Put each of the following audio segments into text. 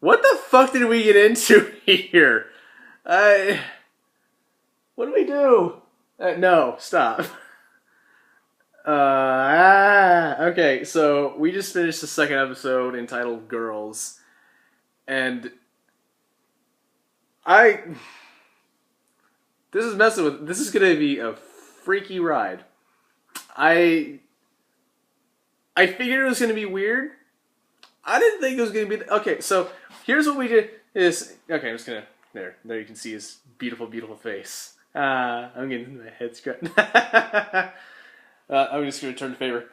What the fuck did we get into here? What do we do? No, stop. Okay, so we just finished the second episode entitled Girls. And this is gonna be a freaky ride. I figured it was gonna be weird. I didn't think it was gonna be, okay, so here's what we did okay, I'm just gonna, there you can see his beautiful, beautiful face. I'm getting my head scratched. I'm just gonna return the favor.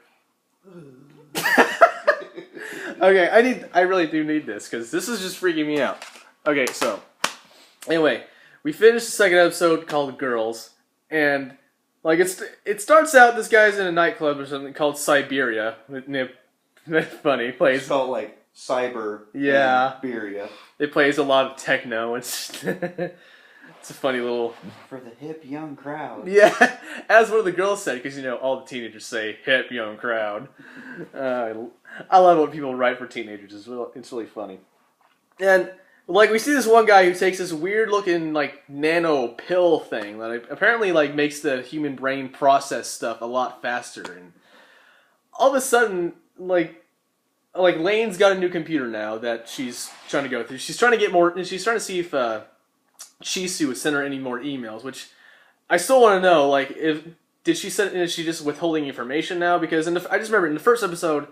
Okay, I really do need this, because this is just freaking me out. Okay, so, anyway, we finished the second episode called Girls, and, like, it starts out, this guy's in a nightclub or something called Siberia. That's funny. It's felt like cyber. Yeah. Siberia. It plays a lot of techno. It's a funny little... For the hip young crowd. Yeah, as one of the girls said, because, you know, all the teenagers say, hip young crowd. I love what people write for teenagers. It's really funny. And, like, we see this one guy who takes this weird-looking, like, nano pill thing that apparently, like, makes the human brain process stuff a lot faster. And all of a sudden, like Lain's got a new computer now that she's trying to go through. She's trying to get more, and she's trying to see if Chisu would send her any more emails, which I still want to know, like, is she just withholding information now? Because I just remember in the first episode,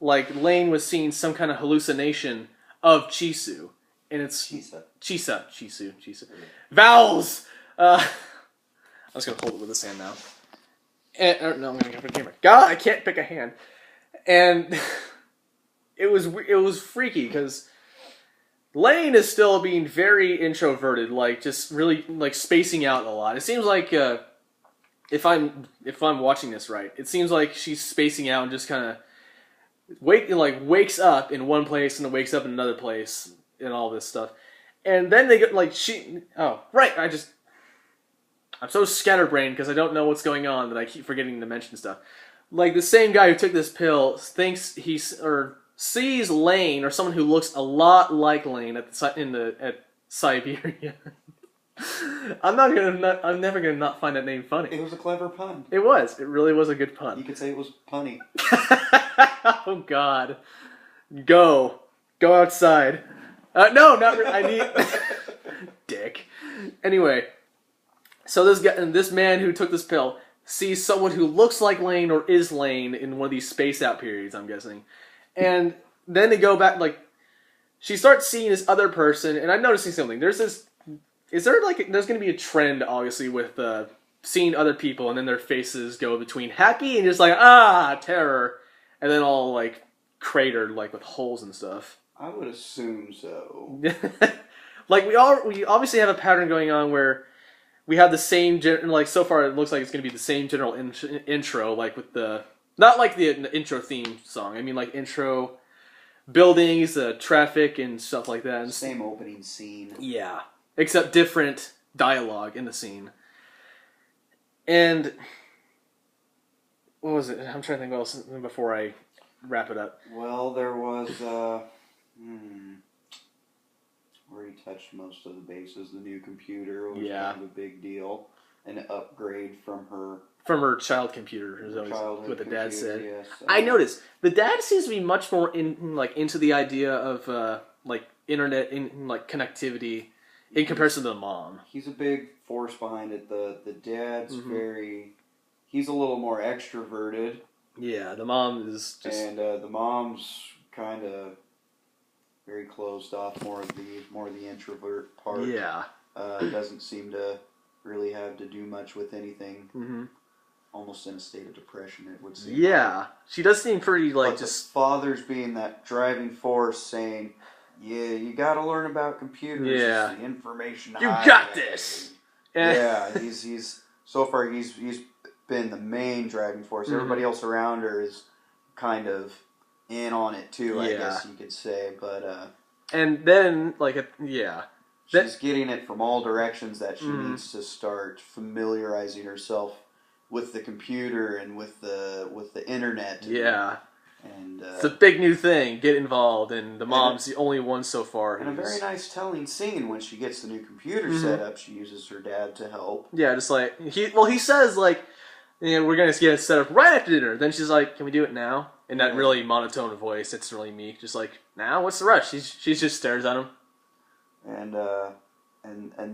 like, Lain was seeing some kind of hallucination of Chisu, and it's Chisu. Vowels. I'm just gonna hold it with this hand now. No, I'm gonna go for the camera. God, I can't pick a hand. And it was freaky because Lain is still being very introverted, like just really like spacing out a lot. It seems like if I'm watching this right, it seems like she's spacing out and just kind of wakes up in one place and then wakes up in another place and all this stuff. And then they get like I'm so scatterbrained because I don't know what's going on that I keep forgetting to mention stuff. Like the same guy who took this pill thinks sees Lain or someone who looks a lot like Lain at Siberia. I'm never gonna not find that name funny. It was a clever pun. It was. It really was a good pun. You could say it was punny. Oh God, go outside. No, not really. I need dick. Anyway, so this man who took this pill sees someone who looks like Lain or is Lain in one of these space out periods, I'm guessing. And then they go back, like, she starts seeing this other person, and I'm noticing something. There's going to be a trend, obviously, with seeing other people, and then their faces go between happy and just like, terror, and then all, like, cratered, like, with holes and stuff. I would assume so. Like, we obviously have a pattern going on where we have the same, like, so far it looks like it's going to be the same general intro, like with not like the intro theme song. I mean, like, intro buildings, traffic, and stuff like that. Same opening scene. Yeah. Except different dialogue in the scene. And what was it? I'm trying to think what else before I wrap it up. Well, there was, where he touched most of the bases. The new computer was kind of a big deal. An upgrade from her child computer, is always what the dad said. Yes, I noticed the dad seems to be much more into the idea of like internet like connectivity in comparison to the mom. He's a big force behind it. The dad's he's a little more extroverted. Yeah, the mom is just, and the mom's kind of very closed off, more of the introvert part. Yeah. Doesn't seem to really have to do much with anything. Mm-hmm. Almost in a state of depression, it would seem. Yeah. Like. She does seem pretty, like, but just... the father's being that driving force saying, yeah, you gotta learn about computers. Yeah. It's the information You got this! Yeah, he's so far he's been the main driving force. Mm-hmm. Everybody else around her is kind of in on it too, I guess you could say, but and then she's getting it from all directions that she needs to start familiarizing herself with the computer and with the internet. Yeah. And it's a big new thing. Get involved, and the mom's the only one so far. And a very nice telling scene when she gets the new computer set up. She uses her dad to help. Yeah, just like he says like, we're gonna get it set up right after dinner. Then she's like, can we do it now? In that really monotone voice, it's really meek. Just like, now, what's the rush? She just stares at him. And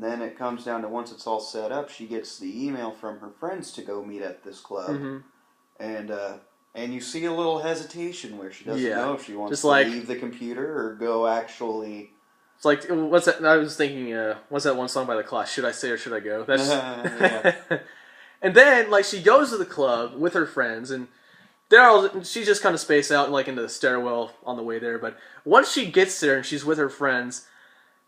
then it comes down to once it's all set up, she gets the email from her friends to go meet at this club, and you see a little hesitation where she doesn't know if she wants to leave the computer or go actually. It's like, what's that? I was thinking, what's that one song by The Clash? Should I stay or should I go? That's. And then like she goes to the club with her friends and. She just kind of spaced out like into the stairwell on the way there, but once she gets there and she's with her friends,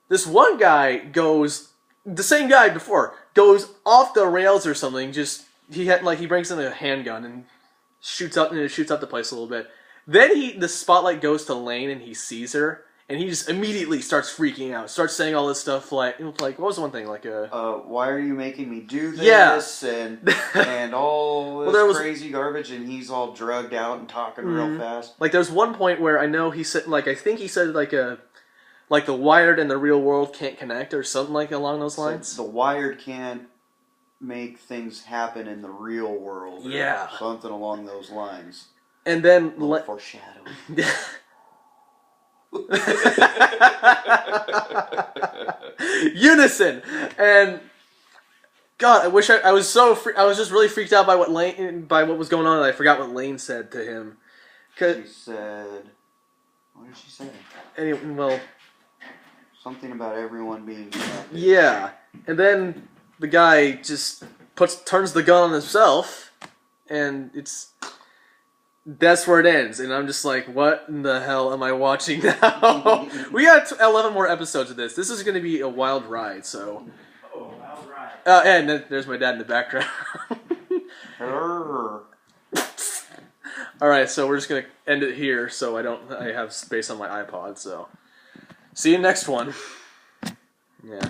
this one guy the same guy before, goes off the rails or something. He brings in a handgun and shoots up the place a little bit. Then the spotlight goes to Lain and he sees her and he just immediately starts freaking out, starts saying all this stuff like what was the one thing why are you making me do this and all this crazy garbage, and he's all drugged out and talking real fast. Like there's one point where I know he said I think he said like the wired and the real world can't connect or something like along those lines. So the wired can't make things happen in the real world. Yeah, or something along those lines. And then foreshadowing. Unison. And God, I wish I was I was just really freaked out by what was going on, and I forgot what Lain said to him. She said, what did she say? Anyway, something about everyone being connected. Yeah, and then the guy just turns the gun on himself, and that's where it ends. And I'm just like, what in the hell am I watching now? We got 11 more episodes of this. This is going to be a wild ride. So, wild ride. And then there's my dad in the background. All right, so we're just going to end it here, so I have space on my iPod. So, see you next one. Yeah.